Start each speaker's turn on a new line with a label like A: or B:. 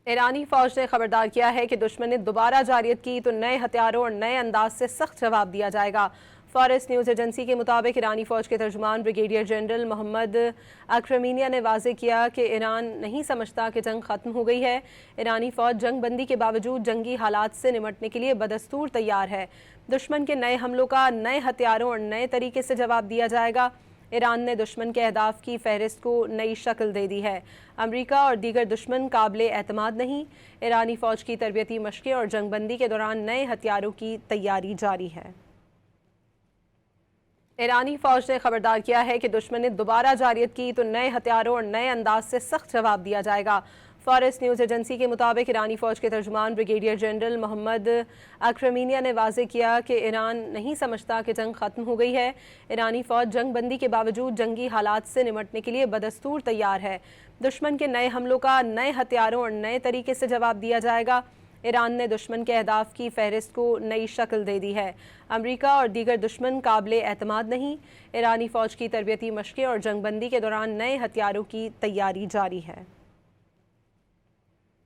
A: ایرانی فوج نے خبردار کیا ہے کہ دشمن نے دوبارہ جارحیت کی تو نئے ہتھیاروں اور نئے انداز سے سخت جواب دیا جائے گا۔ فارس نیوز ایجنسی کے مطابق ایرانی فوج کے ترجمان بریگیڈیئر جنرل محمد اکرمینیہ نے واضح کیا کہ ایران نہیں سمجھتا کہ جنگ ختم ہو گئی ہے۔ ایرانی فوج جنگ بندی کے باوجود جنگی حالات سے نمٹنے کے لیے بدستور تیار ہے۔ دشمن کے نئے حملوں کا نئے ہتھیاروں اور نئے طریقے سے جواب دیا جائے گا۔ ایران نے دشمن کے اہداف کی فہرست کو نئی شکل دے دی ہے۔ امریکہ اور دیگر دشمن قابل اعتماد نہیں۔ ایرانی فوج کی تربیتی مشقیں اور جنگ بندی کے دوران نئے ہتھیاروں کی تیاری جاری ہے۔ ایرانی فوج نے خبردار کیا ہے کہ دشمن نے دوبارہ جارحیت کی تو نئے ہتھیاروں اور نئے انداز سے سخت جواب دیا جائے گا۔ فارس نیوز ایجنسی کے مطابق ایرانی فوج کے ترجمان بریگیڈیئر جنرل محمد اکرمینیہ نے واضح کیا کہ ایران نہیں سمجھتا کہ جنگ ختم ہو گئی ہے۔ ایرانی فوج جنگ بندی کے باوجود جنگی حالات سے نمٹنے کے لیے بدستور تیار ہے۔ دشمن کے نئے حملوں کا نئے ہتھیاروں اور نئے طریقے سے جواب دیا جائے گا۔ ایران نے دشمن کے اہداف کی فہرست کو نئی شکل دے دی ہے۔ امریکہ اور دیگر دشمن قابل اعتماد نہیں۔ ایرانی فوج کی تربیتی مشقیں اور جنگ بندی کے دوران نئے ہتھیاروں کی تیاری جاری ہے۔